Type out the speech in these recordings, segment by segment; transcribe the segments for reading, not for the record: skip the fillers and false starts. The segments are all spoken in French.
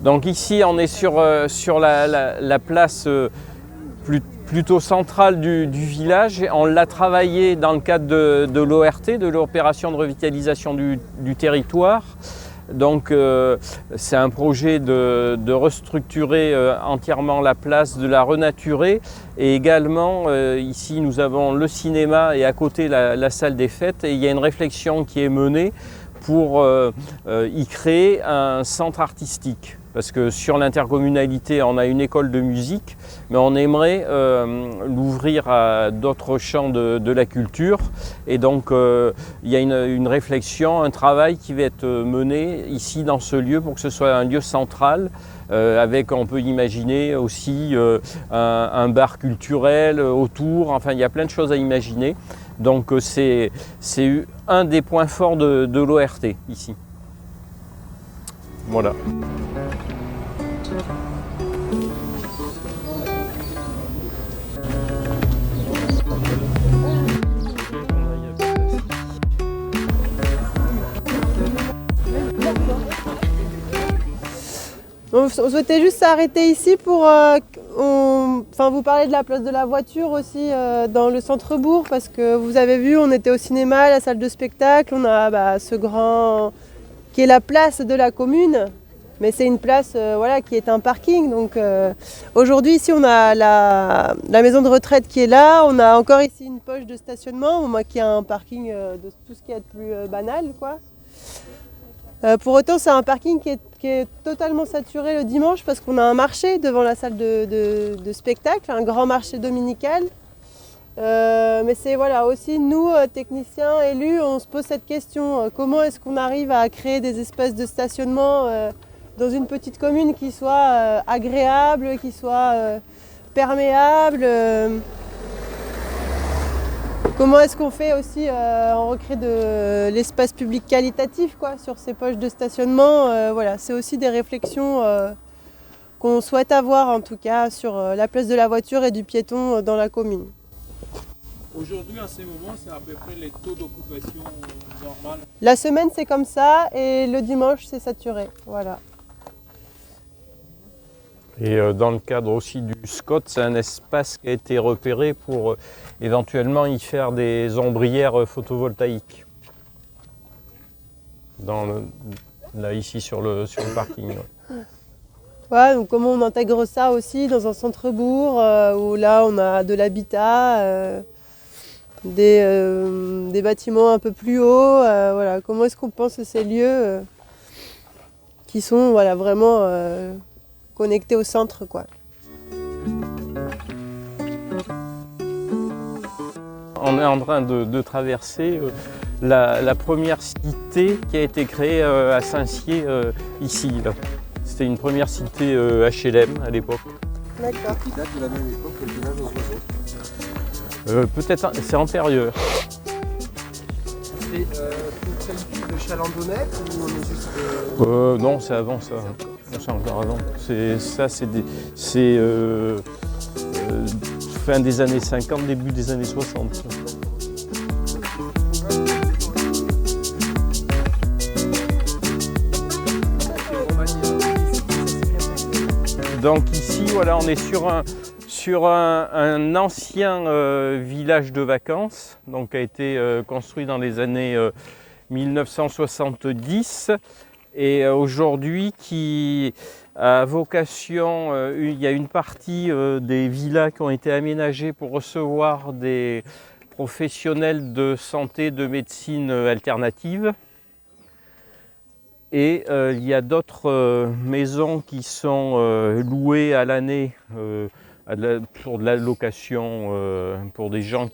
Donc ici on est sur la place plutôt centrale du village. On l'a travaillé dans le cadre de l'ORT, de l'opération de revitalisation du territoire. Donc c'est un projet de restructurer entièrement la place, de la renaturer. Et également ici nous avons le cinéma et à côté la salle des fêtes. Et il y a une réflexion qui est menée pour y créer un centre artistique. Parce que sur l'intercommunalité, on a une école de musique, mais on aimerait l'ouvrir à d'autres champs de la culture. Et donc, il y a une réflexion, un travail qui va être mené ici dans ce lieu pour que ce soit un lieu central, avec, on peut imaginer aussi un bar culturel autour. Enfin, il y a plein de choses à imaginer. Donc, c'est un des points forts de l'ORT ici. Voilà. On souhaitait juste s'arrêter ici pour vous parler de la place de la voiture aussi dans le centre-bourg, parce que vous avez vu, on était au cinéma, à la salle de spectacle, on a ce grand qui est la place de la commune, mais c'est une place qui est un parking. Donc aujourd'hui ici on a la maison de retraite qui est là, on a encore ici une poche de stationnement, qui est un parking de tout ce qui est de plus banal, quoi. Pour autant, c'est un parking qui est totalement saturé le dimanche parce qu'on a un marché devant la salle de spectacle, un grand marché dominical. Mais c'est aussi nous, techniciens, élus, on se pose cette question. Comment est-ce qu'on arrive à créer des espaces de stationnement dans une petite commune qui soit agréable, qui soit perméable Comment est-ce qu'on fait aussi, on recrée de l'espace public qualitatif sur ces poches de stationnement. C'est aussi des réflexions qu'on souhaite avoir en tout cas sur la place de la voiture et du piéton dans la commune. Aujourd'hui, à ce moment, c'est à peu près les taux d'occupation normaux. La semaine, c'est comme ça et le dimanche, c'est saturé. Voilà. Et dans le cadre aussi du SCOT, c'est un espace qui a été repéré pour éventuellement y faire des ombrières photovoltaïques. Là, ici, sur le parking. Ouais, donc comment on intègre ça aussi dans un centre-bourg où là, on a de l'habitat, des bâtiments un peu plus hauts. Comment est-ce qu'on pense à ces lieux qui sont vraiment connectés au centre, quoi. On est en train de traverser la première cité qui a été créée à Saint-Sied, ici. Là. C'était une première cité HLM à l'époque. D'accord. Qui date de la même époque que le village aux oiseaux. Peut-être c'est antérieur. C'est tout près de Chalandonnette ou on est juste... Non, c'est avant ça. C'est encore avant. C'est fin des années 50, début des années 60. Donc ici, on est sur un ancien village de vacances, donc qui a été construit dans les années 1970 et aujourd'hui qui a vocation, il y a une partie des villas qui ont été aménagées pour recevoir des professionnels de santé, de médecine alternative. Et il y a d'autres maisons qui sont louées à l'année pour de la location pour des gens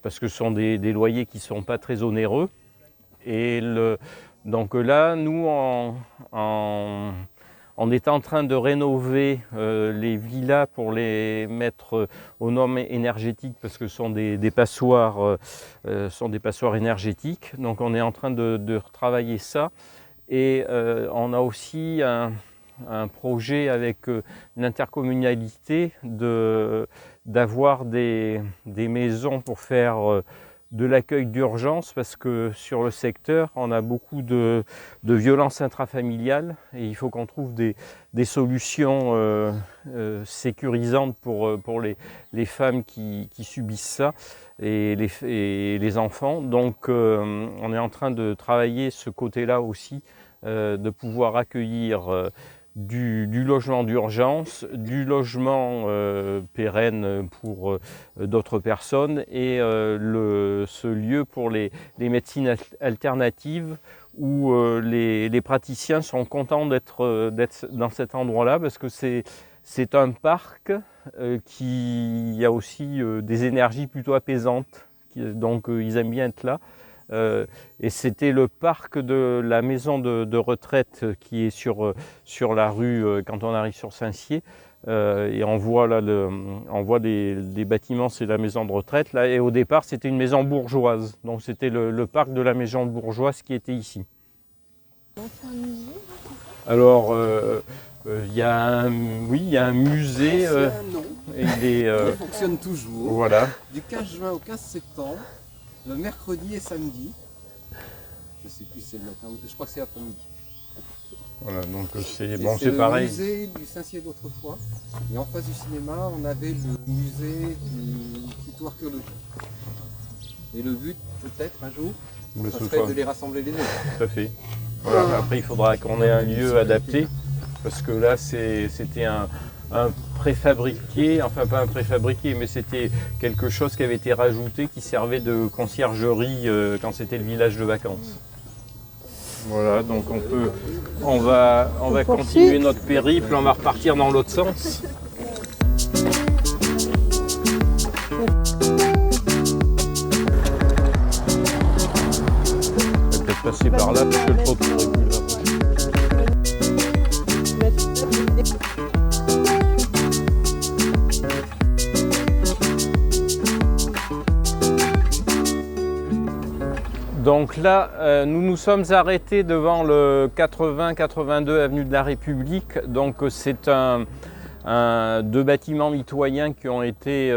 parce que ce sont des loyers qui ne sont pas très onéreux. Et donc là, nous, on est en train de rénover les villas pour les mettre aux normes énergétiques parce que ce sont des passoires, énergétiques. Donc on est en train de retravailler ça. Et on a aussi un projet avec l'intercommunalité d'avoir des maisons pour faire de l'accueil d'urgence parce que sur le secteur, on a beaucoup de violences intrafamiliales et il faut qu'on trouve des solutions sécurisantes pour les femmes qui subissent ça et les enfants. Donc on est en train de travailler ce côté-là aussi, de pouvoir accueillir du logement d'urgence, du logement pérenne pour d'autres personnes et ce lieu pour les médecines alternatives où les praticiens sont contents d'être dans cet endroit-là parce que c'est un parc qui a aussi des énergies plutôt apaisantes, donc ils aiment bien être là. Et c'était le parc de la maison de retraite qui est sur la rue quand on arrive sur Saint-Sié. Et on voit là on voit des bâtiments, c'est la maison de retraite là. Et au départ c'était une maison bourgeoise, donc c'était le parc de la maison bourgeoise qui était ici. Alors il y a un musée. Il fonctionne toujours. Voilà. Du 15 juin au 15 septembre. Le mercredi et samedi, je ne sais plus si c'est le matin, je crois que c'est après-midi. Voilà, donc c'est pareil. C'est le musée du Saint-Sié d'autrefois. Et en face du cinéma, on avait le musée du tuto archéologique. Et le but, peut-être un jour, ça serait de les rassembler les deux. Tout à fait. Voilà, après, il faudra qu'on ait un lieu adapté, parce que là, c'était un préfabriqué, enfin pas un préfabriqué, mais c'était quelque chose qui avait été rajouté, qui servait de conciergerie quand c'était le village de vacances. Voilà, donc on va continuer notre périple, on va repartir dans l'autre sens. On va peut-être passer par là, parce que le trottoir est plus là. Donc là, nous nous sommes arrêtés devant le 80-82 avenue de la République. Donc c'est deux bâtiments mitoyens qui ont été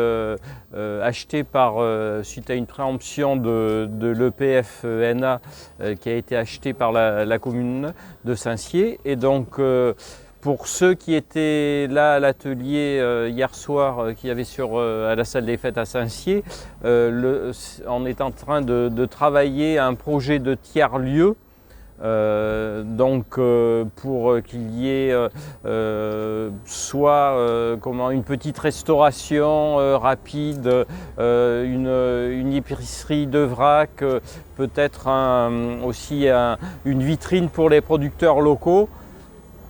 achetés suite à une préemption de l'EPF-ENA qui a été acheté par la commune de Saint-Sié. Et donc pour ceux qui étaient là à l'atelier hier soir, qui avait à la salle des fêtes à Saint-Sié, on est en train de travailler un projet de tiers-lieu. Pour qu'il y ait une petite restauration rapide, une épicerie de vrac, peut-être aussi une vitrine pour les producteurs locaux,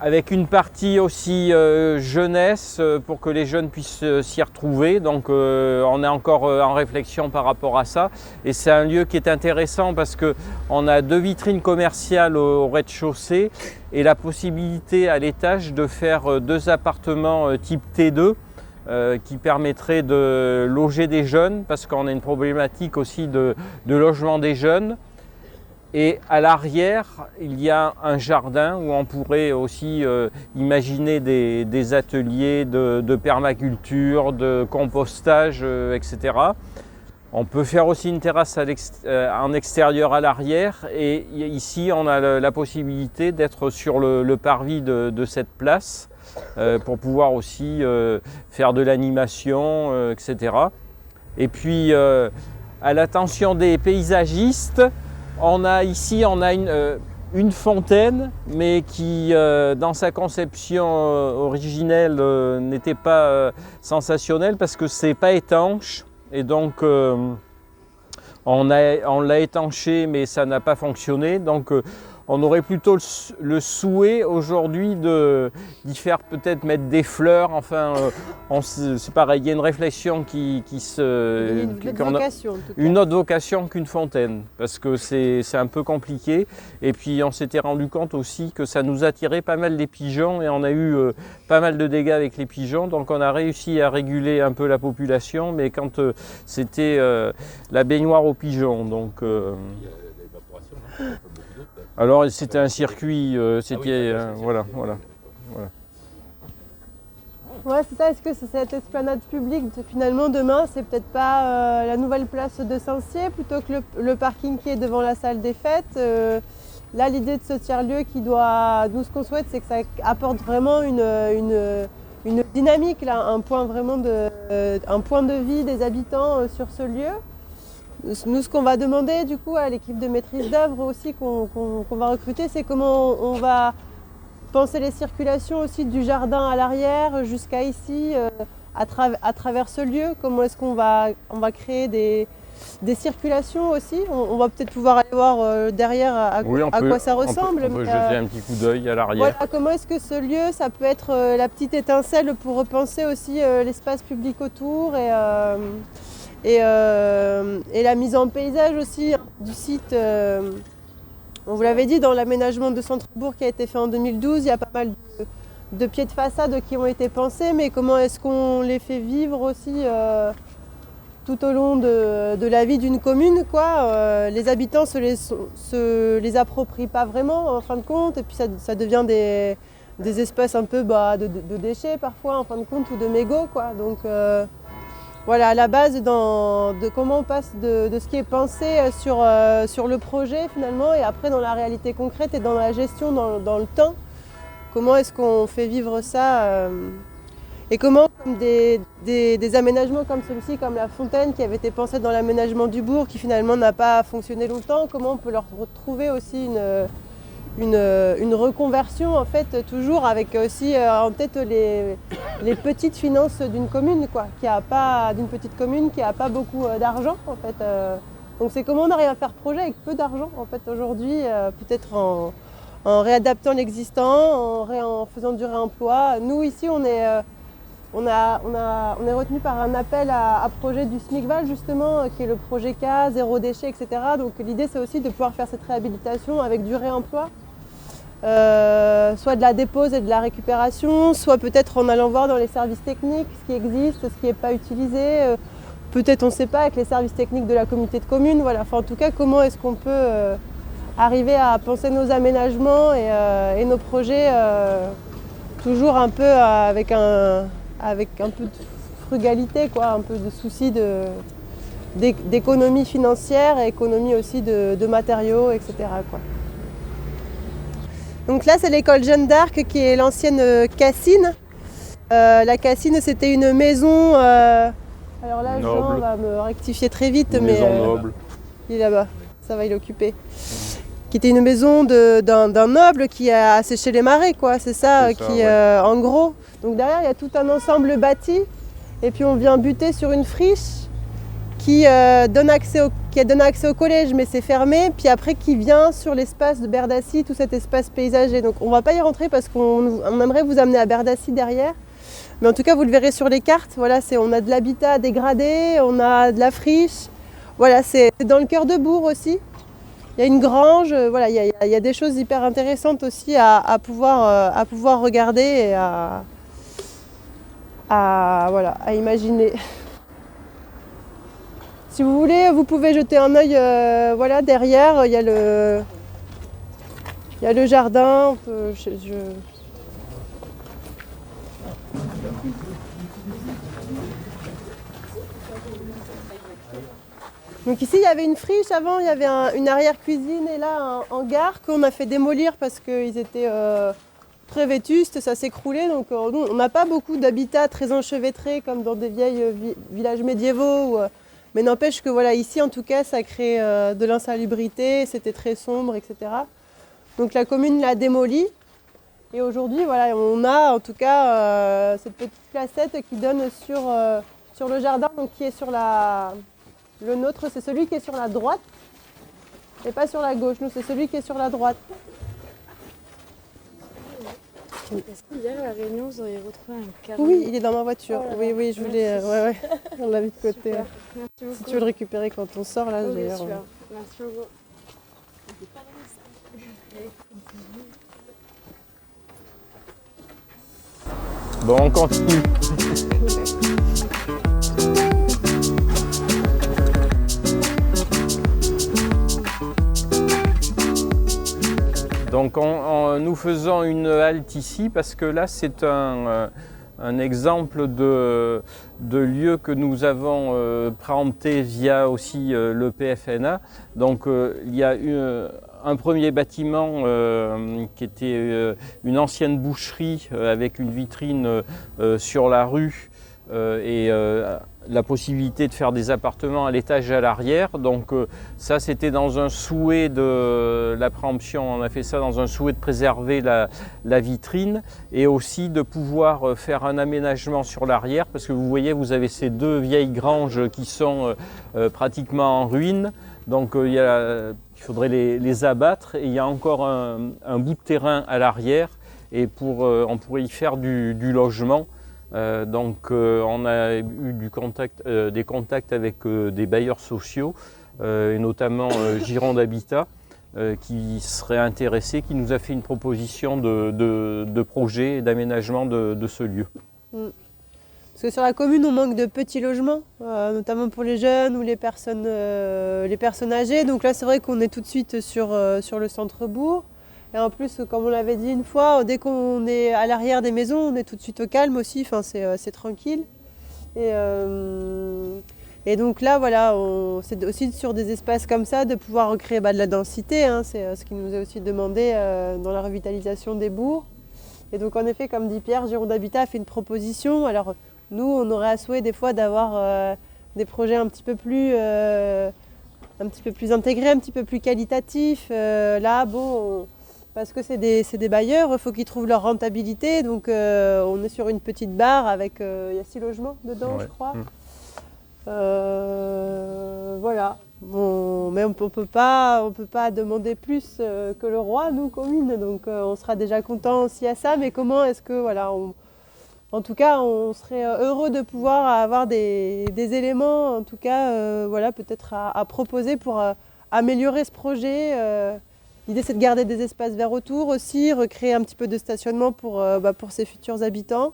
avec une partie aussi jeunesse pour que les jeunes puissent s'y retrouver. Donc on est encore en réflexion par rapport à ça. Et c'est un lieu qui est intéressant parce qu'on a 2 vitrines commerciales au rez-de-chaussée et la possibilité à l'étage de faire 2 appartements type T2 qui permettraient de loger des jeunes parce qu'on a une problématique aussi de logement des jeunes. Et à l'arrière, il y a un jardin où on pourrait aussi imaginer des ateliers de permaculture, de compostage, etc. On peut faire aussi une terrasse en extérieur à l'arrière. Et ici, on a la possibilité d'être sur le parvis de cette place pour pouvoir aussi faire de l'animation, etc. Et puis, à l'attention des paysagistes, on a une fontaine, mais qui, dans sa conception originelle, n'était pas sensationnelle parce que c'est pas étanche. Et donc, on l'a étanché, mais ça n'a pas fonctionné. Donc, on aurait plutôt le souhait aujourd'hui d'y faire peut-être mettre des fleurs. Enfin, c'est pareil, il y a une réflexion une autre vocation qu'une fontaine, parce que c'est un peu compliqué. Et puis on s'était rendu compte aussi que ça nous attirait pas mal les pigeons et on a eu pas mal de dégâts avec les pigeons. Donc on a réussi à réguler un peu la population, mais quand c'était la baignoire aux pigeons. Donc, alors c'était un circuit, voilà. Ouais, c'est ça. Est-ce que c'est cette esplanade publique, finalement, demain, c'est peut-être pas la nouvelle place de Saint-Cyr plutôt que le parking qui est devant la salle des fêtes. Là, l'idée de ce tiers-lieu nous, ce qu'on souhaite, c'est que ça apporte vraiment une dynamique, là, un point de vie des habitants sur ce lieu. Nous, ce qu'on va demander du coup à l'équipe de maîtrise d'œuvre aussi qu'on va recruter, c'est comment on va penser les circulations aussi du jardin à l'arrière jusqu'à ici, à travers ce lieu. Comment est-ce qu'on va créer des circulations aussi. On va peut-être pouvoir aller voir derrière à quoi ça ressemble. On peut jeter un petit coup d'œil à l'arrière. Voilà, comment est-ce que ce lieu, ça peut être la petite étincelle pour repenser aussi l'espace public autour et la mise en paysage aussi du site. On vous l'avait dit, dans l'aménagement de Centre-Bourg qui a été fait en 2012, il y a pas mal de pieds de façade qui ont été pensés, mais comment est-ce qu'on les fait vivre aussi tout au long de la vie d'une commune, quoi. Les habitants se les approprient pas vraiment en fin de compte, et puis ça devient des espaces un peu de déchets parfois en fin de compte, ou de mégots, quoi. Donc voilà, à la base de comment on passe de ce qui est pensé sur le projet finalement, et après dans la réalité concrète et dans la gestion dans le temps, comment est-ce qu'on fait vivre ça et comment comme des aménagements comme celui-ci, comme la fontaine qui avait été pensée dans l'aménagement du bourg, qui finalement n'a pas fonctionné longtemps, comment on peut leur retrouver aussi une reconversion en fait, toujours avec aussi en tête les petites finances d'une commune, quoi, d'une petite commune qui n'a pas beaucoup d'argent en fait. Donc c'est comment on arrive à faire projet avec peu d'argent en fait aujourd'hui, peut-être en réadaptant l'existant, en faisant du réemploi. Nous ici on est retenu par un appel à projet du SMICVAL justement, qui est le projet K, zéro déchet, etc. Donc l'idée c'est aussi de pouvoir faire cette réhabilitation avec du réemploi, soit de la dépose et de la récupération, soit peut-être en allant voir dans les services techniques ce qui existe, ce qui n'est pas utilisé, peut-être on ne sait pas avec les services techniques de la communauté de communes, voilà. Enfin, en tout cas comment est-ce qu'on peut arriver à penser nos aménagements et nos projets toujours un peu avec un peu de frugalité, quoi, un peu de souci d'économie financière et économie aussi de matériaux, etc., quoi. Donc là, c'est l'école Jeanne d'Arc qui est l'ancienne Cassine. La Cassine, c'était une maison. Alors là, Jean va me rectifier très vite, une maison noble. Il est là-bas, ça va, il est occupé. Qui était une maison d'un noble qui a asséché les marais, quoi. C'est ça, ouais. En gros. Donc derrière, il y a tout un ensemble bâti, et puis on vient buter sur une friche qui donne accès au collège, mais c'est fermé, puis après qui vient sur l'espace de Berdassie, tout cet espace paysager. Donc on ne va pas y rentrer parce qu'on aimerait vous amener à Berdassie derrière, mais en tout cas vous le verrez sur les cartes. Voilà, on a de l'habitat dégradé, on a de la friche. Voilà, c'est dans le cœur de Bourg aussi. Il y a une grange, voilà, il y a des choses hyper intéressantes aussi à pouvoir regarder et à imaginer. Si vous voulez, vous pouvez jeter un œil voilà, derrière, il y a le jardin. Donc ici, il y avait une friche avant, il y avait une arrière-cuisine et là, un hangar qu'on a fait démolir parce qu'ils étaient très vétustes, ça s'écroulait. Donc on n'a pas beaucoup d'habitats très enchevêtrés comme dans des vieilles villages médiévaux. Mais n'empêche que voilà, ici en tout cas, ça crée de l'insalubrité, c'était très sombre, etc. Donc la commune l'a démoli. Et aujourd'hui, voilà, on a en tout cas cette petite placette qui donne sur le jardin, donc qui est sur le nôtre, c'est celui qui est sur la droite et pas sur la gauche. Nous, c'est celui qui est sur la droite. Est-ce qu'hier à la réunion, vous auriez retrouvé un carnet? Oui, il est dans ma voiture. Oh oui, je voulais. Ouais. On l'a mis de côté. Super. Merci beaucoup. Si tu veux le récupérer quand on sort, là, Oui, d'ailleurs. super. Merci beaucoup. Bon, on continue. Donc nous faisons une halte ici parce que là c'est un exemple de lieu que nous avons préempté via aussi le PFNA. Donc il y a eu un premier bâtiment qui était une ancienne boucherie avec une vitrine sur la rue et la possibilité de faire des appartements à l'étage et à l'arrière. Donc ça, c'était dans un souhait de la préemption, on a fait ça dans un souhait de préserver la vitrine et aussi de pouvoir faire un aménagement sur l'arrière, parce que vous voyez, vous avez ces deux vieilles granges qui sont pratiquement en ruine. Donc il faudrait les abattre, et il y a encore un bout de terrain à l'arrière, et on pourrait y faire du logement. On a eu des contacts avec des bailleurs sociaux, et notamment Gironde Habitat, qui serait intéressé, qui nous a fait une proposition de projet et d'aménagement de ce lieu. Parce que sur la commune, on manque de petits logements, notamment pour les jeunes ou les personnes âgées. Donc là, c'est vrai qu'on est tout de suite sur le centre-bourg. Et en plus, comme on l'avait dit une fois, dès qu'on est à l'arrière des maisons, on est tout de suite au calme aussi, enfin, c'est tranquille. Et donc là, voilà, c'est aussi sur des espaces comme ça de pouvoir recréer de la densité, hein, c'est ce qui nous est aussi demandé dans la revitalisation des bourgs. Et donc en effet, comme dit Pierre, Gironde Habitat a fait une proposition. Alors nous, on aurait à souhait des fois d'avoir des projets un petit peu plus intégrés, un petit peu plus qualitatifs. Là, bon... Parce que c'est des bailleurs, il faut qu'ils trouvent leur rentabilité. Donc on est sur une petite barre avec, il y a 6 logements dedans, ouais, je crois. Voilà. Bon, mais on peut pas demander plus que le roi, nous, commune. Donc on sera déjà content aussi à ça. Mais comment est-ce que, voilà, en tout cas, on serait heureux de pouvoir avoir des éléments, en tout cas, voilà, peut-être à proposer pour améliorer ce projet. L'idée, c'est de garder des espaces verts autour aussi, recréer un petit peu de stationnement pour ses futurs habitants.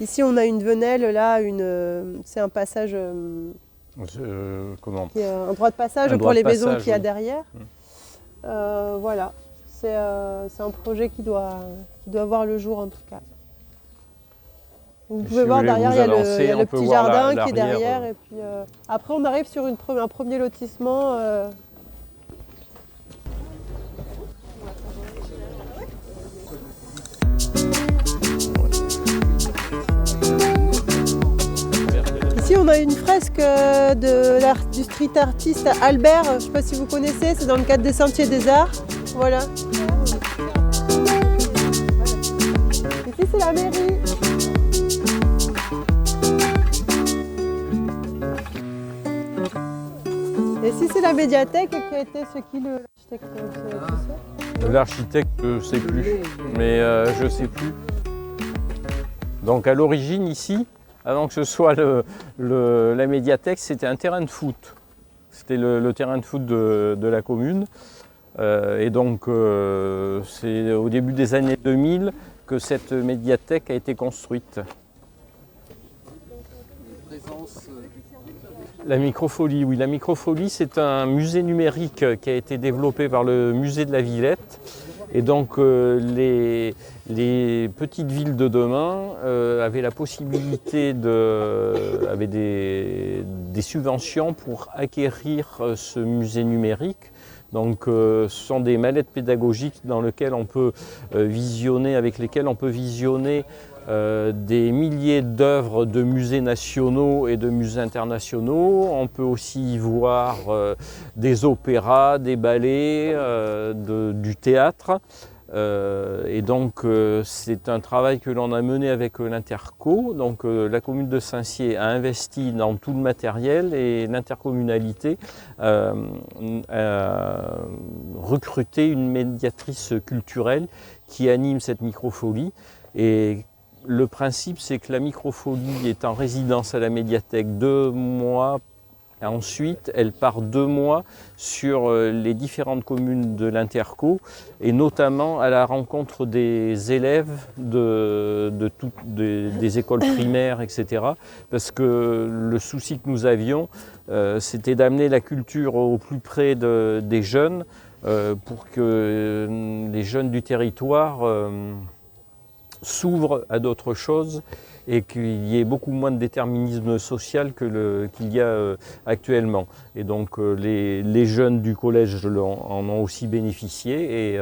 Ici, on a une venelle, là, c'est un passage, comment un droit de passage pour les maisons qu'il y a derrière. Voilà, c'est un projet qui doit voir le jour en tout cas. Vous pouvez voir derrière, il y a le petit jardin qui est derrière. Et puis, après, on arrive sur un premier lotissement. Ici, on a une fresque du street artiste Albert, je ne sais pas si vous connaissez, c'est dans le cadre des Sentiers des Arts. Voilà. Ici, c'est la mairie. Et ici, c'est la médiathèque qui a été l'architecte. L'architecte, je ne sais plus, mais je ne sais plus. Donc à l'origine, ici, avant que ce soit la médiathèque, c'était un terrain de foot. C'était le terrain de foot de la commune. Et donc, c'est au début des années 2000 que cette médiathèque a été construite. La Microfolie, oui. La Microfolie, c'est un musée numérique qui a été développé par le musée de la Villette. Et donc les petites villes de demain avaient la possibilité avaient des subventions pour acquérir ce musée numérique. Donc ce sont des mallettes pédagogiques avec lesquelles on peut visionner des milliers d'œuvres de musées nationaux et de musées internationaux. On peut aussi y voir des opéras, des ballets, du théâtre. Et donc c'est un travail que l'on a mené avec l'Interco. Donc la commune de Saint-Sié a investi dans tout le matériel et l'intercommunalité a recruté une médiatrice culturelle qui anime cette microfolie. Et le principe, c'est que la microfolie est en résidence à la médiathèque 2 mois. Et ensuite, elle part 2 mois sur les différentes communes de l'Interco et notamment à la rencontre des élèves des écoles primaires, etc. Parce que le souci que nous avions, c'était d'amener la culture au plus près des jeunes pour que les jeunes du territoire s'ouvre à d'autres choses et qu'il y ait beaucoup moins de déterminisme social qu'il y a actuellement. Et donc les jeunes du collège en ont aussi bénéficié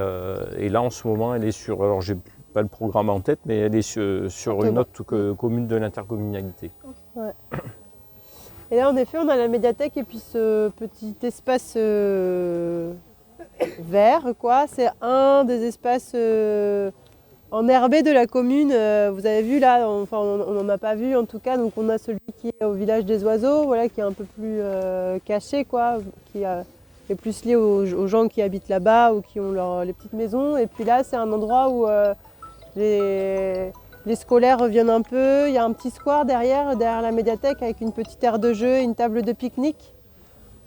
et là en ce moment elle est sur, alors j'ai pas le programme en tête, mais elle est sur une autre commune de l'intercommunalité. Ouais. Et là en effet on a la médiathèque et puis ce petit espace vert, quoi. C'est un des espaces enherbés de la commune. Vous avez vu là, enfin on n'en a pas vu en tout cas, donc on a celui qui est au village des oiseaux, voilà, qui est un peu plus caché, quoi, qui est plus lié aux gens qui habitent là-bas ou qui ont les petites maisons. Et puis là c'est un endroit où les scolaires reviennent un peu. Il y a un petit square derrière la médiathèque avec une petite aire de jeu et une table de pique-nique.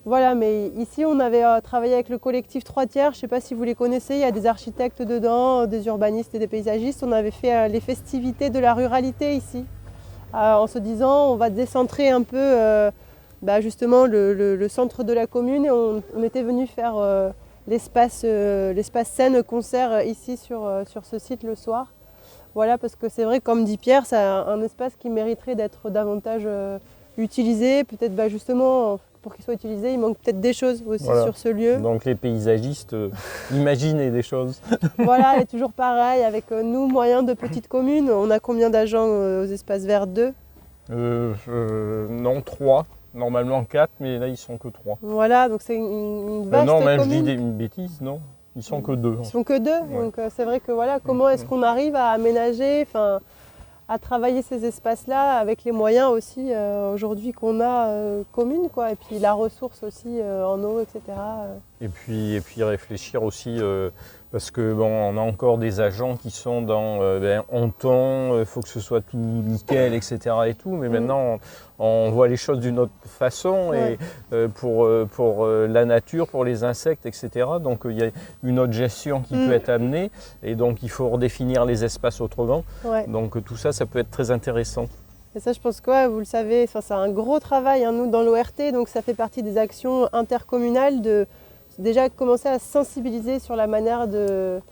Voilà, mais ici on avait travaillé avec le collectif 3 tiers, je ne sais pas si vous les connaissez, il y a des architectes dedans, des urbanistes et des paysagistes. On avait fait les festivités de la ruralité ici, en se disant on va décentrer un peu justement le centre de la commune. Et on était venu faire l'espace scène concert ici sur ce site le soir. Voilà, parce que c'est vrai, comme dit Pierre, c'est un espace qui mériterait d'être davantage utilisé. Peut-être justement, pour qu'il soit utilisé, il manque peut-être des choses aussi sur ce lieu. Donc les paysagistes, imaginez des choses. Voilà, et toujours pareil, avec nous, moyens de petite commune, on a combien d'agents aux espaces verts? 2 Non, 3. Normalement 4, mais là ils sont que 3. Voilà, donc c'est une vaste non, mais commune. je dis une bêtise, non. Ils sont que 2. Ils sont que 2, ouais. Donc c'est vrai que voilà, comment est-ce qu'on arrive à aménager, à travailler ces espaces-là avec les moyens aussi aujourd'hui qu'on a communes, quoi, et puis la ressource aussi en eau, etc. Et puis réfléchir aussi, parce que on a encore des agents qui sont dans on tond, il faut que ce soit tout nickel, etc. et tout, mais maintenant on voit les choses d'une autre façon, ouais. Et pour la nature, pour les insectes, etc. Donc il y a une autre gestion qui peut être amenée, et donc il faut redéfinir les espaces autrement. Ouais. Donc tout ça, ça peut être très intéressant. Et ça, je pense que vous le savez, c'est un gros travail, hein, nous, dans l'ORT, donc ça fait partie des actions intercommunales de déjà commencer à sensibiliser sur la manière de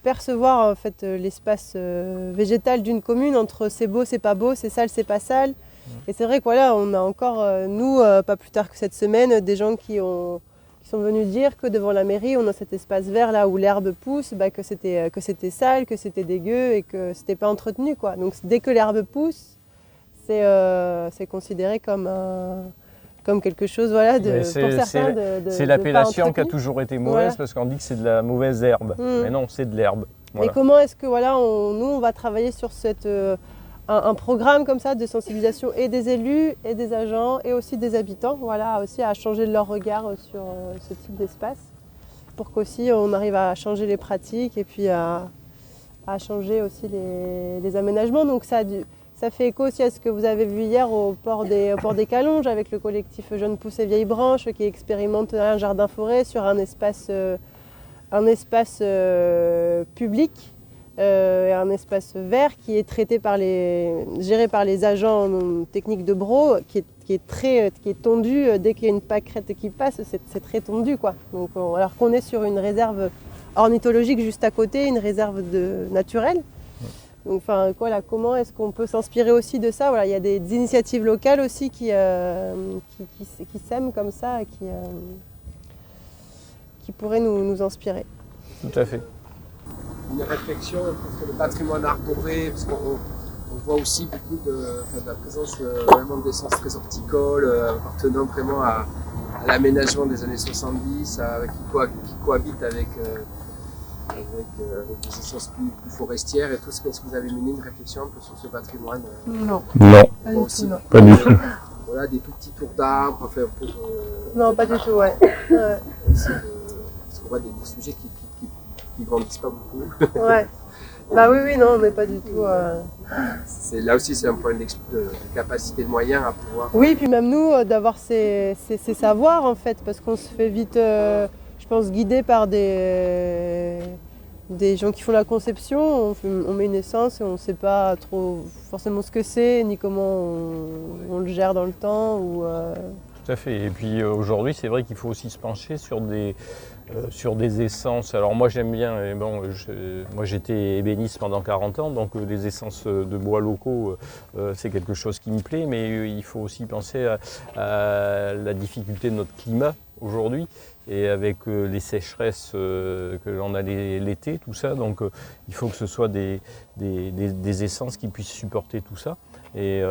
percevoir en fait, l'espace végétal d'une commune, entre c'est beau, c'est pas beau, c'est sale, c'est pas sale. Et c'est vrai que voilà, on a encore, nous, pas plus tard que cette semaine, des gens qui sont venus dire que devant la mairie, on a cet espace vert là où l'herbe pousse, que c'était sale, que c'était dégueu et que c'était pas entretenu, quoi. Donc dès que l'herbe pousse, c'est considéré comme quelque chose, voilà, pour certains c'est l'appellation qui a toujours été mauvaise, parce qu'on dit que c'est de la mauvaise herbe. Mais non, c'est de l'herbe. Voilà. Et comment est-ce que voilà, nous, on va travailler sur un programme comme ça de sensibilisation et des élus et des agents et aussi des habitants, voilà, aussi à changer leur regard sur ce type d'espace, pour qu'aussi on arrive à changer les pratiques et puis à changer aussi les aménagements. Donc ça fait écho aussi à ce que vous avez vu hier au port des Calonges avec le collectif Jeunes Pousses et Vieilles Branches qui expérimente un jardin-forêt sur un espace public, un espace vert qui est géré par les agents techniques de Bro, qui est tendu. Dès qu'il y a une pâquerette qui passe, c'est très tendu, quoi. Donc, alors qu'on est sur une réserve ornithologique juste à côté, une réserve naturelle. Donc, comment est-ce qu'on peut s'inspirer aussi de ça? Voilà, il y a des initiatives locales aussi qui sèment comme ça et qui pourraient nous inspirer. Tout à fait. Une réflexion sur le patrimoine arboré, parce qu'on voit aussi beaucoup de la présence vraiment d'essences très horticoles, appartenant vraiment à l'aménagement des années 70, qui cohabitent avec des essences plus forestières et tout. Est-ce que vous avez mené une réflexion un peu sur ce patrimoine? Non. Pas du tout. Voilà, des tout petits tours d'arbres, enfin, non, pas du tout, ouais. Parce qu'on voit des sujets qui grandissent pas beaucoup. Ouais. Oui, non, mais pas du tout. Là aussi, c'est un point de capacité de moyens à pouvoir. Oui, puis même nous, d'avoir ces savoirs en fait, parce qu'on se fait vite, je pense, guider par des gens qui font la conception. On met une essence et on ne sait pas trop forcément ce que c'est, ni comment on le gère dans le temps. Tout à fait. Et puis aujourd'hui, c'est vrai qu'il faut aussi se pencher sur sur des essences. Alors moi j'aime bien, et bon, moi j'étais ébéniste pendant 40 ans, donc les essences de bois locaux, c'est quelque chose qui me plaît, mais il faut aussi penser à la difficulté de notre climat aujourd'hui, et avec les sécheresses que l'on a l'été, tout ça, donc il faut que ce soit des essences qui puissent supporter tout ça. Et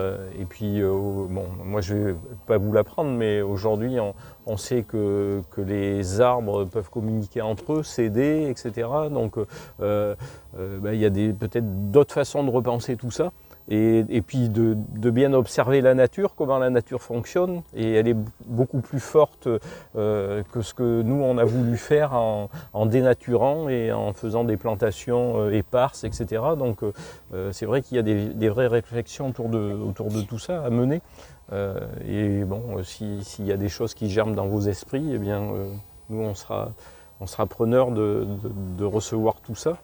puis, bon, moi je ne vais pas vous l'apprendre, mais aujourd'hui on sait que les arbres peuvent communiquer entre eux, s'aider, etc. Donc il y a peut-être d'autres façons de repenser tout ça. Et puis de bien observer la nature, comment la nature fonctionne, et elle est beaucoup plus forte que ce que nous on a voulu faire en dénaturant et en faisant des plantations éparses, etc. Donc c'est vrai qu'il y a des vraies réflexions autour de tout ça à mener. Et bon, s'il y a des choses qui germent dans vos esprits, eh bien nous on sera preneurs de recevoir tout ça.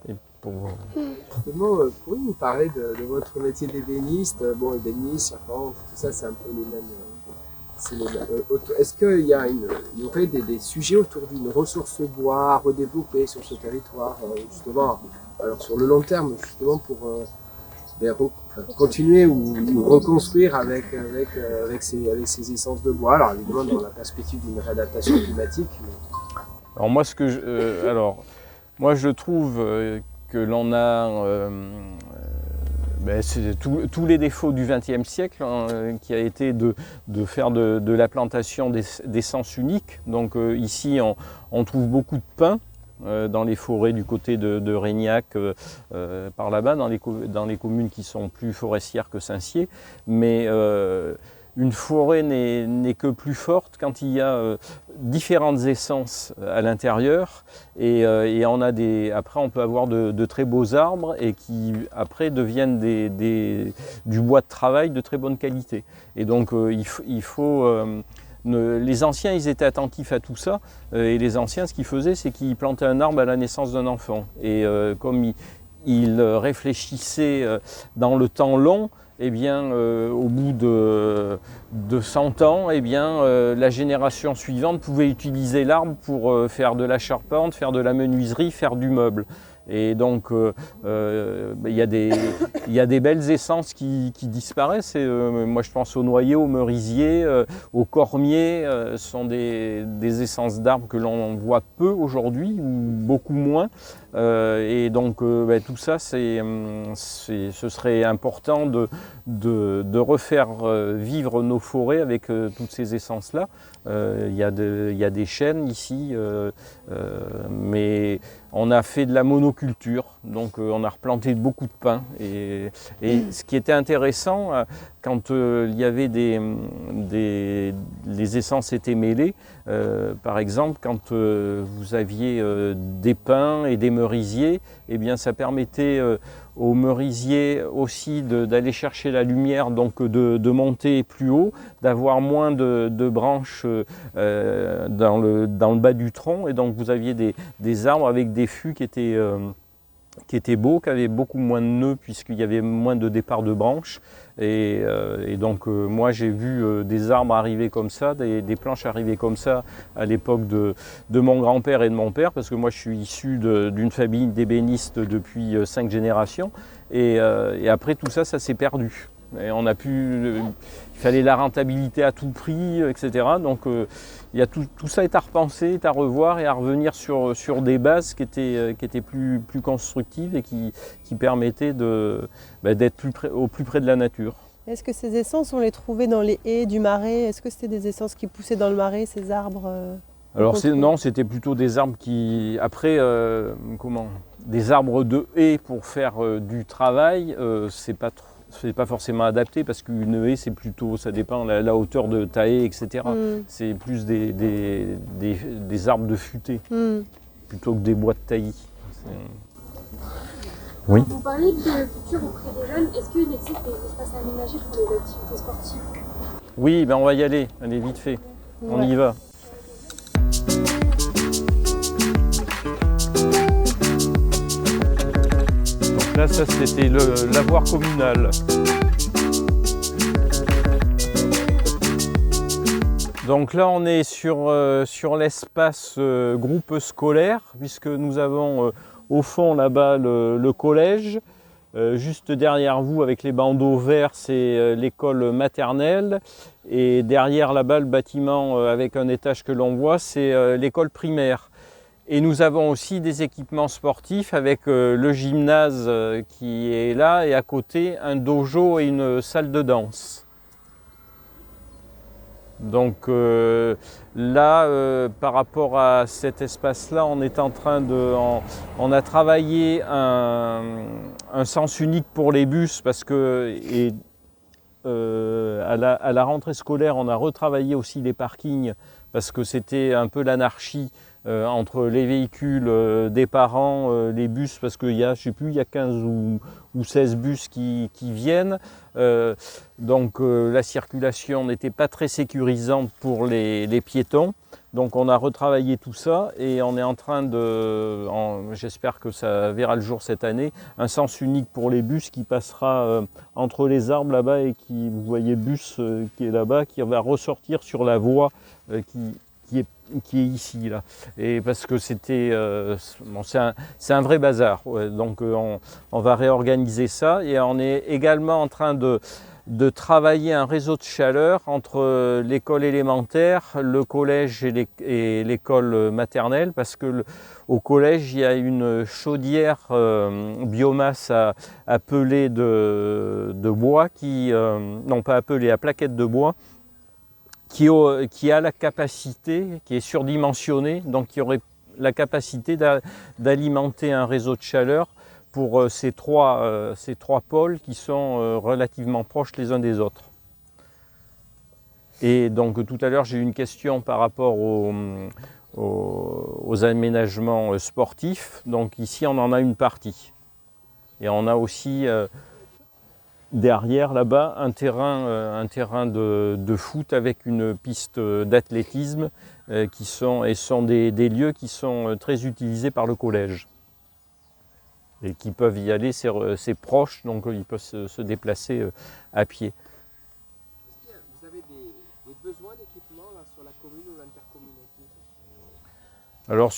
Justement, pourriez-vous nous parler de votre métier d'ébéniste? Bon, ébéniste, charpente, tout ça, c'est un peu les mêmes. Est-ce qu'il y aurait des sujets autour d'une ressource bois à redévelopper sur ce territoire, justement, alors sur le long terme, justement pour continuer ou reconstruire avec ces essences de bois? Alors évidemment dans la perspective d'une réadaptation climatique. Alors moi je trouve que l'on a tous les défauts du XXe siècle, qui a été de faire de la plantation d'essences uniques. Donc ici on trouve beaucoup de pins dans les forêts du côté de Régnac, par là-bas, dans les communes qui sont plus forestières que Saint-Sié. Mais une forêt n'est que plus forte quand il y a différentes essences à l'intérieur, et après on peut avoir de très beaux arbres et qui après deviennent du bois de travail de très bonne qualité. Et donc il faut les anciens, ils étaient attentifs à tout ça, et les anciens, ce qu'ils faisaient, c'est qu'ils plantaient un arbre à la naissance d'un enfant. Et comme ils réfléchissaient dans le temps long, eh bien, au bout de 100 ans, eh bien, la génération suivante pouvait utiliser l'arbre pour faire de la charpente, faire de la menuiserie, faire du meuble. Et donc, il y a des belles essences qui disparaissent. Et, moi, je pense aux noyers, aux merisiers, aux cormiers. Ce sont des essences d'arbres que l'on voit peu aujourd'hui, ou beaucoup moins. Et donc, tout ça, ce serait important de refaire vivre nos forêts avec toutes ces essences-là. Il y a des chênes ici, mais on a fait de la monoculture, donc on a replanté beaucoup de pins. Et ce qui était intéressant, quand il y avait les essences étaient mêlées, par exemple, quand vous aviez des pins et des merisiers, eh bien ça permettait aux merisiers aussi d'aller chercher la lumière, donc de monter plus haut, d'avoir moins de branches dans le bas du tronc, et donc vous aviez des arbres avec des fûts qui étaient beaux, qui avaient beaucoup moins de nœuds puisqu'il y avait moins de départ de branches. Et donc moi j'ai vu des arbres arriver comme ça, des planches arriver comme ça à l'époque de mon grand-père et de mon père, parce que moi je suis issu d'une famille d'ébénistes depuis 5 générations, et après tout ça s'est perdu. Et il fallait la rentabilité à tout prix, etc. Donc tout ça est à repenser, est à revoir et à revenir sur des bases qui étaient plus constructives et qui permettaient d'être au plus près de la nature. Est-ce que ces essences, on les trouvait dans les haies du marais? Est-ce que c'était des essences qui poussaient dans le marais, ces arbres Alors non, c'était plutôt des arbres qui, après, des arbres de haies pour faire du travail, c'est pas forcément adapté, parce qu'une haie, c'est plutôt, ça dépend la hauteur de ta haie, etc. C'est plus des arbres de futaie, plutôt que des bois de taillis. Oui. Vous parlez de culture auprès des jeunes. Est-ce qu'il existe des espaces aménagés pour les activités sportives? Oui, on va y aller. Allez, vite fait. On y va. Donc là, ça c'était le lavoir communal. Donc là, on est sur l'espace groupe scolaire, puisque nous avons au fond là-bas le collège. Juste derrière vous, avec les bandeaux verts, c'est l'école maternelle. Et derrière là-bas, le bâtiment avec un étage que l'on voit, c'est l'école primaire. Et nous avons aussi des équipements sportifs avec le gymnase qui est là et à côté un dojo et une salle de danse. Donc là, par rapport à cet espace-là, on est en train on a travaillé un sens unique pour les bus parce que à la rentrée scolaire, on a retravaillé aussi les parkings parce que c'était un peu l'anarchie entre les véhicules des parents, les bus, parce qu'il y a, je sais plus, il y a 15 ou 16 bus qui viennent. Donc la circulation n'était pas très sécurisante pour les piétons. Donc on a retravaillé tout ça et on est en train de, j'espère que ça verra le jour cette année, un sens unique pour les bus qui passera entre les arbres là-bas et qui, vous voyez le bus qui est là-bas, qui va ressortir sur la voie qui est ici là. Et parce que c'était, bon, c'est un vrai bazar. Ouais, donc on va réorganiser ça et on est également en train de travailler un réseau de chaleur entre l'école élémentaire, le collège et l'école maternelle, parce que au collège, il y a une chaudière biomasse à pellets de bois, non pas à pellets, à plaquettes de bois, qui a la capacité, qui est surdimensionnée, donc qui aurait la capacité d'alimenter un réseau de chaleur pour ces trois pôles qui sont relativement proches les uns des autres. Et donc tout à l'heure j'ai eu une question par rapport aux aménagements sportifs. Donc ici on en a une partie. Et on a aussi derrière là-bas un terrain de foot avec une piste d'athlétisme qui sont des lieux qui sont très utilisés par le collège. Et qui peuvent y aller, c'est proche, donc ils peuvent se déplacer à pied. Est-ce que vous avez des besoins d'équipement sur la commune ou l'intercommunauté? Alors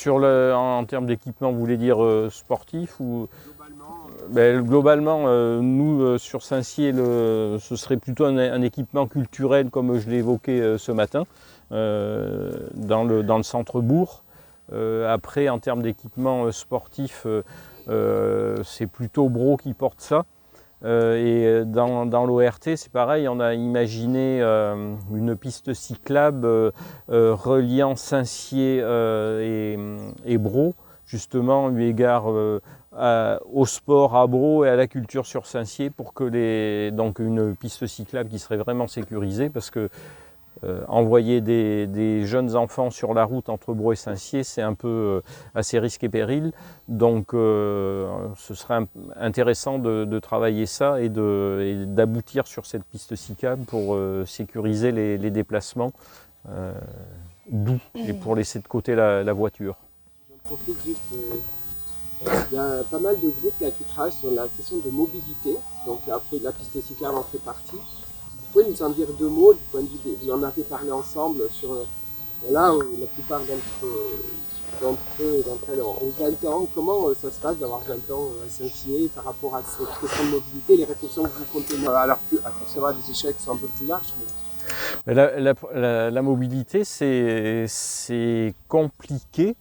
en termes d'équipement, vous voulez dire sportif ou Globalement, globalement, nous sur Saint-Sié, ce serait plutôt un équipement culturel comme je l'ai évoqué ce matin dans le centre-bourg. Après, en termes d'équipement sportif, c'est plutôt Bro qui porte ça. Et dans l'ORT, c'est pareil, on a imaginé une piste cyclable reliant Saint-Sié et Bro, justement eu égard au sport à Bro et à la culture sur Saint-Sié, pour que donc une piste cyclable qui serait vraiment sécurisée, parce que envoyer des jeunes enfants sur la route entre Bro et Saint-Sié, c'est un peu assez risque et péril. Donc ce serait intéressant de travailler ça et d'aboutir sur cette piste cyclable pour sécuriser les déplacements doux et pour laisser de côté la voiture. j'en profite juste. Il y a pas mal de groupes là, qui travaillent sur la question de mobilité. Donc après, la piste cyclable en fait partie. Vous pouvez nous en dire deux mots du point de vue vous en avez parlé ensemble sur là où la plupart d'entre elles ont 20 ans. Comment ça se passe d'avoir 20 ans à Saint-Sié par rapport à cette question de mobilité, les réflexions que vous comptez alors forcément des échelles qui sont un peu plus larges. Mais la mobilité, c'est compliqué.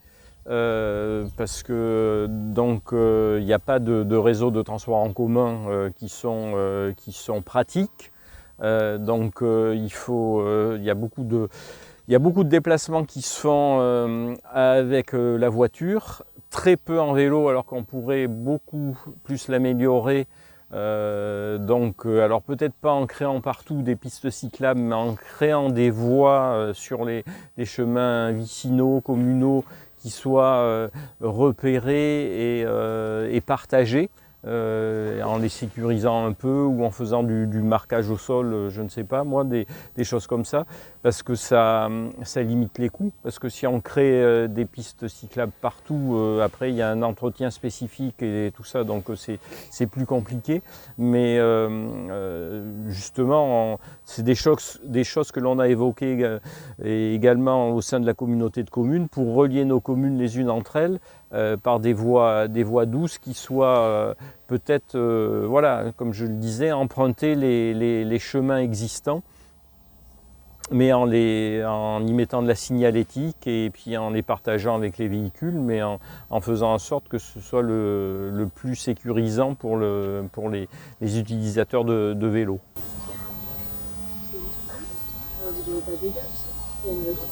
Parce que donc il n'y a pas de réseau de transport en commun qui sont pratiques. Donc il y a beaucoup de déplacements qui se font avec la voiture, très peu en vélo, alors qu'on pourrait beaucoup plus l'améliorer. Alors peut-être pas en créant partout des pistes cyclables, mais en créant des voies sur les chemins vicinaux, communaux, qui soient repérés et partagés. en les sécurisant un peu ou en faisant du marquage au sol, je ne sais pas moi, des choses comme ça, parce que ça limite les coûts, parce que si on crée des pistes cyclables partout, après il y a un entretien spécifique et tout ça, donc c'est plus compliqué, mais justement c'est des choses que l'on a évoquées également au sein de la communauté de communes pour relier nos communes les unes entre elles par des voies douces qui soient peut-être, voilà, comme je le disais, emprunter les chemins existants, mais en y mettant de la signalétique et puis en les partageant avec les véhicules, mais en faisant en sorte que ce soit le plus sécurisant pour les utilisateurs de vélos. Vous n'avez pas de gare aussi? Il y a une voiture.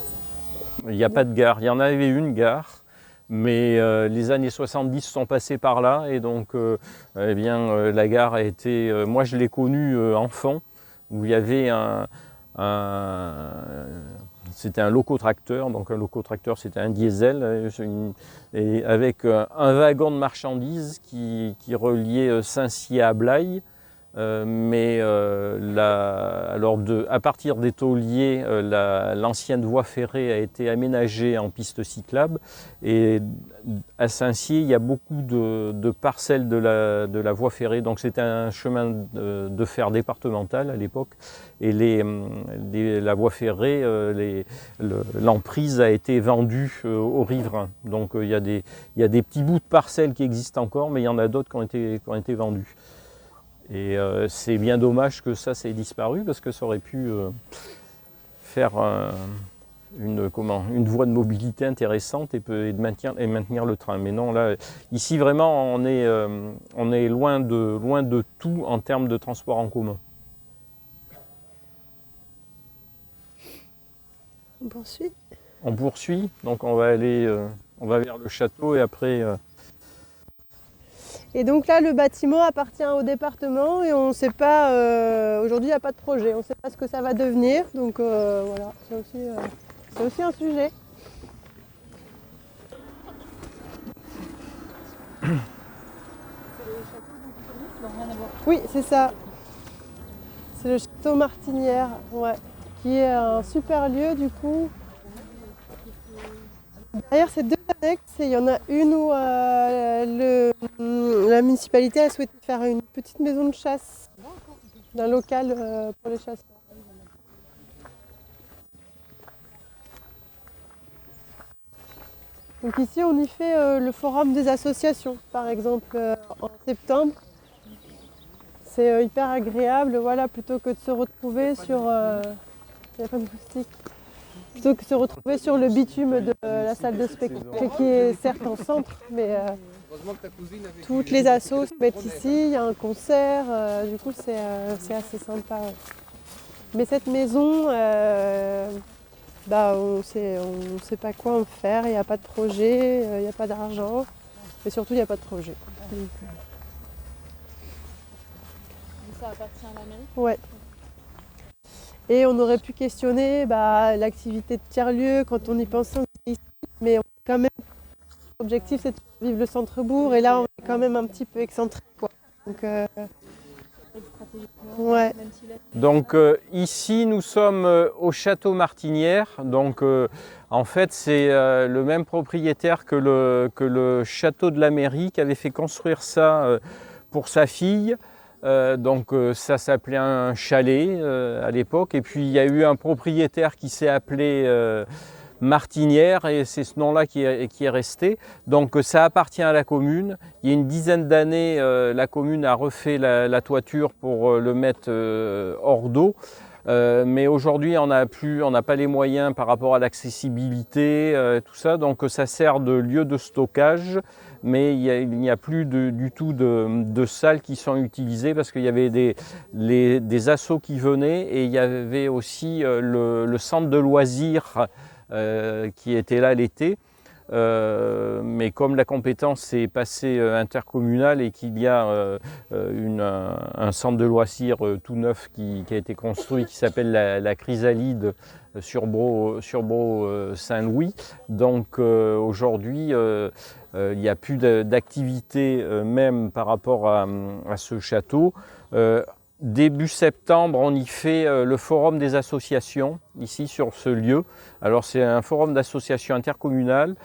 Il n'y a pas de gare, il y en avait une gare, mais les années 70 sont passées par là et donc eh bien, la gare a été, moi je l'ai connue enfant, où il y avait c'était un locotracteur, donc un locotracteur c'était un diesel, et avec un wagon de marchandises qui reliait Saint-Cy à Blaye. Mais à partir des tauliers, l'ancienne voie ferrée a été aménagée en piste cyclable et à Saint-Cy, il y a beaucoup de parcelles de la voie ferrée, donc c'était un chemin de fer départemental à l'époque et la voie ferrée, l'emprise a été vendue aux riverains. Donc il y a des petits bouts de parcelles qui existent encore, mais il y en a d'autres qui ont été vendus. Et c'est bien dommage que ça ait disparu parce que ça aurait pu faire une voie de mobilité intéressante et maintenir le train. Mais non, là, ici vraiment, on est loin de tout en termes de transport en commun. On poursuit. On poursuit, donc on va vers le château et après. Et donc là, le bâtiment appartient au département et on ne sait pas, aujourd'hui il n'y a pas de projet, on ne sait pas ce que ça va devenir, donc voilà, c'est aussi un sujet. Oui, c'est ça. C'est le château Martinière, ouais, qui est un super lieu du coup. Derrière ces deux annexes, il y en a une où la municipalité a souhaité faire une petite maison de chasse d'un local pour les chasseurs. Donc ici, on y fait le forum des associations, par exemple en septembre. C'est hyper agréable, voilà, plutôt que de se retrouver sur... il n'y a pas de moustiques. Plutôt que de se retrouver sur le bitume de la salle de spectacle, qui est certes en centre, mais toutes les assos se mettent ici, il y a un concert, du coup c'est assez sympa. Ouais. Mais cette maison, on sait pas quoi en faire, il n'y a pas de projet, il n'y a pas d'argent, mais surtout il n'y a pas de projet. Donc, ça appartient à la mairie? Ouais. Et on aurait pu questionner l'activité de tiers-lieu quand on y pense ici, mais quand même, l'objectif c'est de vivre le centre-bourg et là on est quand même un petit peu excentré, quoi. Donc, ouais. Donc ici nous sommes au château Martinière, donc en fait c'est le même propriétaire que le château de la mairie qui avait fait construire ça pour sa fille. Donc ça s'appelait un chalet à l'époque et puis il y a eu un propriétaire qui s'est appelé Martinière et c'est ce nom-là qui est resté. Donc ça appartient à la commune. Il y a une dizaine d'années, la commune a refait la toiture pour le mettre hors d'eau. Mais aujourd'hui, on n'a pas les moyens par rapport à l'accessibilité, tout ça. Donc ça sert de lieu de stockage. Mais il n'y a plus du tout de salles qui sont utilisées parce qu'il y avait des assos qui venaient et il y avait aussi le centre de loisirs qui était là l'été. mais comme la compétence est passée intercommunale et qu'il y a un centre de loisirs tout neuf qui a été construit, qui s'appelle la Chrysalide sur Saint-Louis. Donc aujourd'hui, il n'y a plus d'activité même par rapport à ce château. Début septembre, on y fait le forum des associations, ici sur ce lieu. Alors c'est un forum d'associations intercommunales,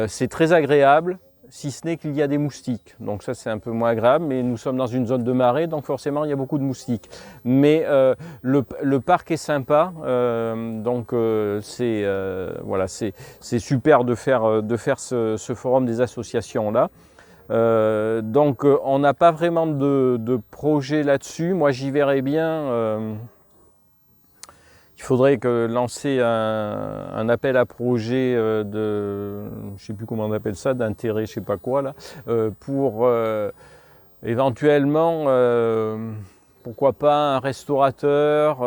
c'est très agréable, si ce n'est qu'il y a des moustiques. Donc ça c'est un peu moins agréable, mais nous sommes dans une zone de marais, donc forcément il y a beaucoup de moustiques. Mais le parc est sympa, donc voilà, c'est super de faire ce forum des associations là. Donc on n'a pas vraiment de projet là-dessus. Moi j'y verrais bien, il faudrait lancer un appel à projet je ne sais plus comment on appelle ça, d'intérêt, je ne sais pas quoi là, pour éventuellement, pourquoi pas un restaurateur,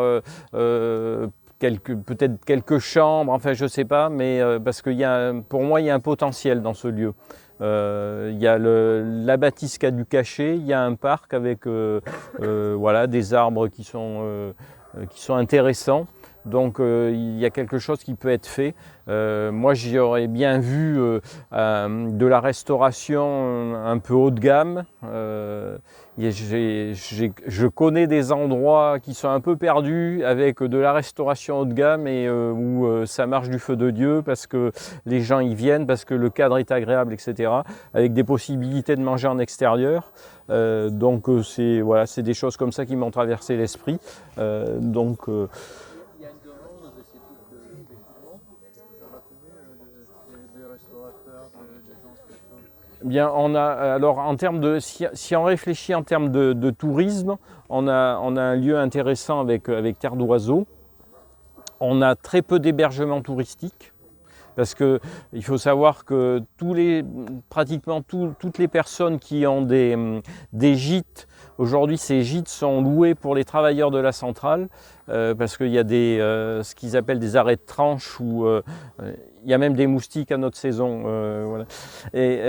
peut-être quelques chambres, enfin je ne sais pas, mais parce que pour moi il y a un potentiel dans ce lieu. Il y a la bâtisse qui a du cachet, il y a un parc avec voilà, des arbres qui sont intéressants. Donc il y a quelque chose qui peut être fait. Moi j'y aurais bien vu de la restauration un peu haut de gamme. Je connais des endroits qui sont un peu perdus avec de la restauration haut de gamme et où ça marche du feu de Dieu parce que les gens y viennent, parce que le cadre est agréable, etc. Avec des possibilités de manger en extérieur. Donc voilà, c'est des choses comme ça qui m'ont traversé l'esprit. Il y a une demande de ces types d'équipements dans la commune, de restaurateurs, de gens spéciaux. Bien, alors en termes si on réfléchit en termes de tourisme, on a un lieu intéressant avec Terre d'Oiseaux. On a très peu d'hébergements touristiques. Parce qu'il faut savoir que pratiquement toutes les personnes qui ont des gîtes, aujourd'hui ces gîtes sont loués pour les travailleurs de la centrale, parce qu'il y a ce qu'ils appellent des arrêts de tranche où il y a même des moustiques à notre saison. Voilà. Et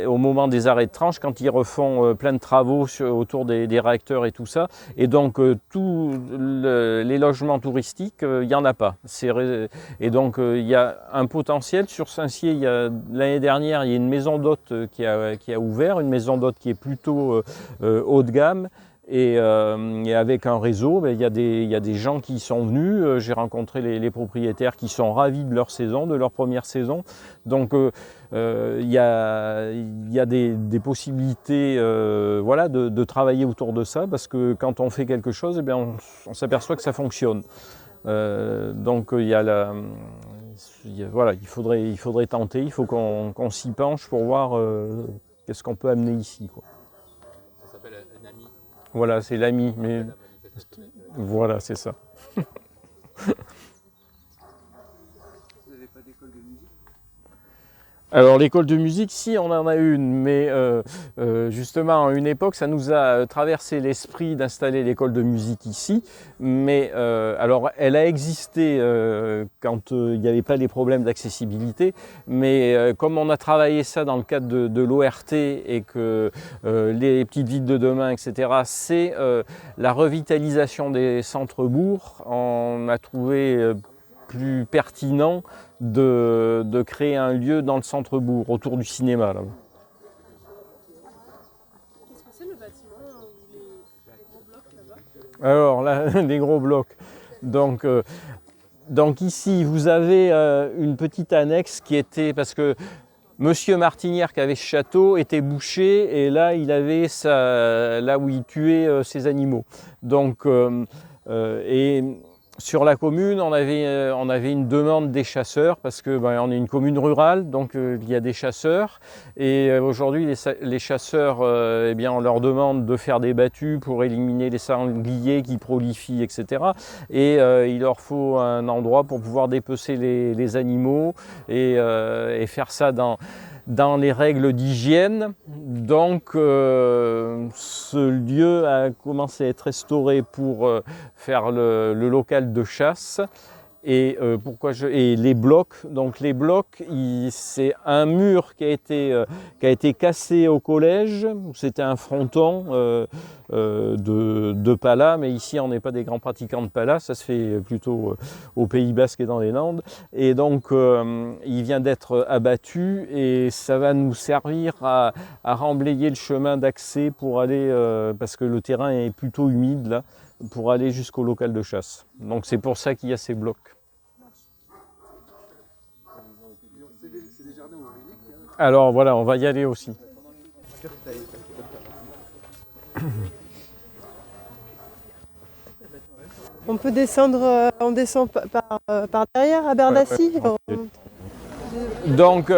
au moment des arrêts de tranche, quand ils refont plein de travaux autour des réacteurs et tout ça, et donc tous les logements touristiques, il n'y en a pas. Et donc il y a un potentiel. Sur Saint-Sié, l'année dernière, il y a une maison d'hôtes qui a ouvert, une maison d'hôtes qui est plutôt haut de gamme. Et avec un réseau, il y a des gens qui sont venus. J'ai rencontré les propriétaires qui sont ravis de leur première saison. Donc il y a des possibilités voilà, de travailler autour de ça, parce que quand on fait quelque chose, eh bien, on s'aperçoit que ça fonctionne. Donc voilà, il faudrait tenter, il faut qu'on s'y penche pour voir qu'est-ce qu'on peut amener ici, quoi. Ça s'appelle un ami. Voilà, c'est l'ami, mais voilà, c'est ça. Vous n'avez pas d'école de musique? Alors l'école de musique, si, on en a une, mais justement à une époque ça nous a traversé l'esprit d'installer l'école de musique ici, mais alors elle a existé quand il n'y avait pas les problèmes d'accessibilité, mais comme on a travaillé ça dans le cadre de l'ORT et que les petites villes de demain, etc., c'est la revitalisation des centres-bourgs, on a trouvé plus pertinent de créer un lieu dans le centre-bourg, autour du cinéma. Là. Qu'est-ce que c'est le bâtiment, les gros blocs là-bas? Alors là, les gros blocs. Donc ici, vous avez une petite annexe qui était, parce que Monsieur Martinière qui avait ce château était boucher, et là il avait là où il tuait ses animaux. Donc et sur la commune, on avait une demande des chasseurs, parce que on est une commune rurale, donc il y a des chasseurs. Et aujourd'hui, les chasseurs, eh bien, on leur demande de faire des battues pour éliminer les sangliers qui prolifient, etc. Et il leur faut un endroit pour pouvoir dépecer les animaux et faire ça dans les règles d'hygiène. Donc ce lieu a commencé à être restauré pour faire le local de chasse, Et et les blocs, donc les blocs, c'est un mur qui a été cassé au collège. C'était un fronton de Pala, mais ici on n'est pas des grands pratiquants de Pala, ça se fait plutôt au Pays Basque et dans les Landes. Et donc il vient d'être abattu et ça va nous servir à remblayer le chemin d'accès pour aller, parce que le terrain est plutôt humide là, pour aller jusqu'au local de chasse. Donc c'est pour ça qu'il y a ces blocs. Alors voilà, on va y aller aussi. On peut descendre, on descend par derrière à Berdassi. Donc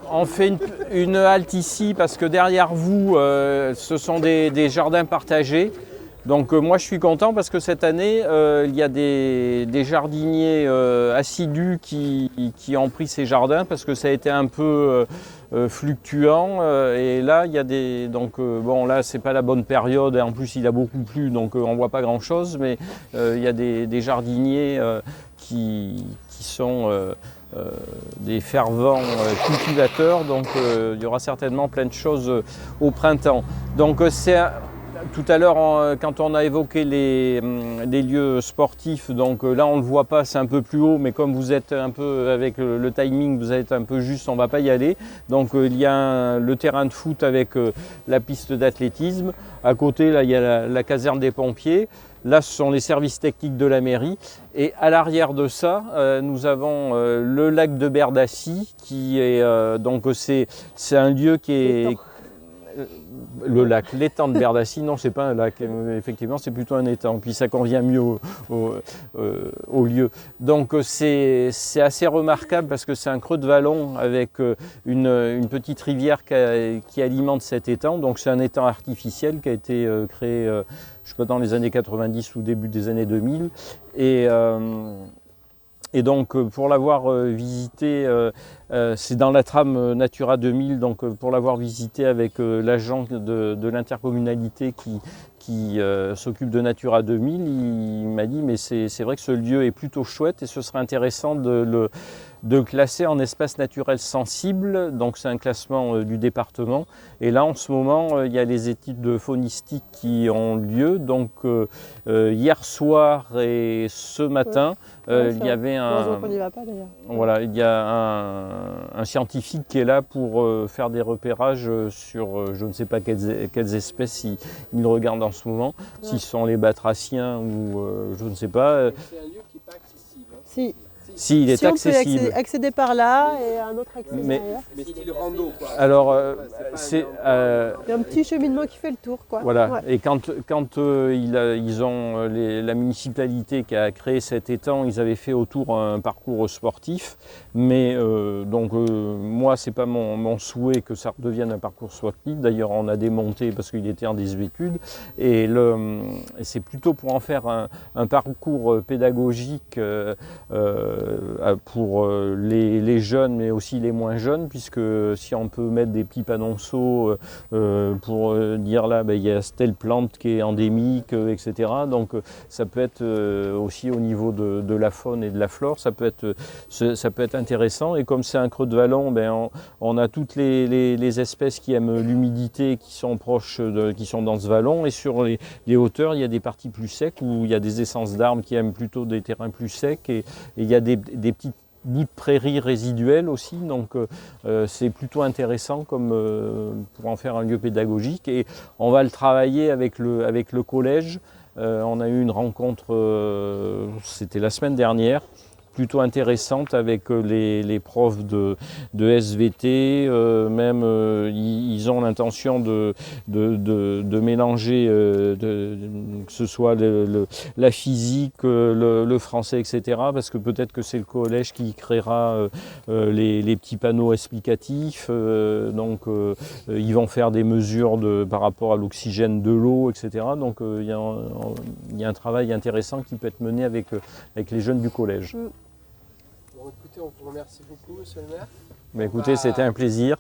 on fait une halte ici parce que derrière vous, ce sont des jardins partagés. Donc moi je suis content parce que cette année, il y a des jardiniers assidus qui ont pris ces jardins parce que ça a été un peu fluctuant. Et là, il y a des... Donc bon, là, c'est pas la bonne période. Et en plus, il a beaucoup plu, donc on voit pas grand-chose. Mais il y a des jardiniers qui sont... des fervents cultivateurs, donc il y aura certainement plein de choses au printemps. Donc tout à l'heure, quand on a évoqué les lieux sportifs, donc là on ne le voit pas, c'est un peu plus haut, mais comme vous êtes un peu avec le timing, vous êtes un peu juste, on ne va pas y aller. Donc il y a le terrain de foot avec la piste d'athlétisme. À côté, là, il y a la caserne des pompiers. Là, ce sont les services techniques de la mairie. Et à l'arrière de ça, nous avons le lac de Berdassi, qui est donc c'est un lieu qui est le lac, l'étang de Berdassi. Non, c'est pas un lac. Effectivement, c'est plutôt un étang. Puis ça convient mieux au lieu. Donc c'est assez remarquable parce que c'est un creux de vallon avec une petite rivière qui alimente cet étang. Donc c'est un étang artificiel qui a été créé, je sais pas, dans les années 90 ou début des années 2000. Et donc pour l'avoir visité, c'est dans la trame Natura 2000, donc pour l'avoir visité avec l'agent de l'intercommunalité qui s'occupe de Natura 2000, il m'a dit mais c'est vrai que ce lieu est plutôt chouette et ce serait intéressant de le classer en espace naturel sensible, donc c'est un classement du département. Et là en ce moment il y a les études faunistiques qui ont lieu, donc hier soir et ce matin il y avait voilà, il y a un scientifique qui est là pour faire des repérages sur je ne sais pas quelles espèces il regarde en ce moment, si ce sont les batraciens ou je ne sais pas. C'est un lieu qui n'est pas accessible. Si, il est accessible. On peut accéder par là et un autre accès derrière. Mais style rando, quoi. Alors, il y a un petit cheminement qui fait le tour, quoi. Voilà. Ouais. Et quand ils ont la municipalité qui a créé cet étang, ils avaient fait autour un parcours sportif. Mais donc moi, c'est pas mon souhait que ça redevienne un parcours sportif. D'ailleurs, on a démonté parce qu'il était en désuétude. Et c'est plutôt pour en faire un parcours pédagogique pour les jeunes, mais aussi les moins jeunes, puisque si on peut mettre des petits panonceaux pour dire là, il y a telle plante qui est endémique, etc. Donc ça peut être aussi au niveau de la faune et de la flore, ça peut être intéressant. Et comme c'est un creux de vallon, on a toutes les espèces qui aiment l'humidité, qui sont proches, qui sont dans ce vallon. Et sur les hauteurs, il y a des parties plus secs où il y a des essences d'arbres qui aiment plutôt des terrains plus secs. Et il y a des petits bouts de prairies résiduelles aussi, donc c'est plutôt intéressant comme pour en faire un lieu pédagogique. Et on va le travailler avec le collège. On a eu une rencontre, c'était la semaine dernière, plutôt intéressante avec les profs de SVT, même ils ont l'intention de mélanger que ce soit la physique, le français, etc. Parce que peut-être que c'est le collège qui créera les petits panneaux explicatifs, donc ils vont faire des mesures par rapport à l'oxygène de l'eau, etc. Donc il y a un travail intéressant qui peut être mené avec les jeunes du collège. Bon, écoutez, on vous remercie beaucoup, monsieur le maire. Mais écoutez, c'était un plaisir.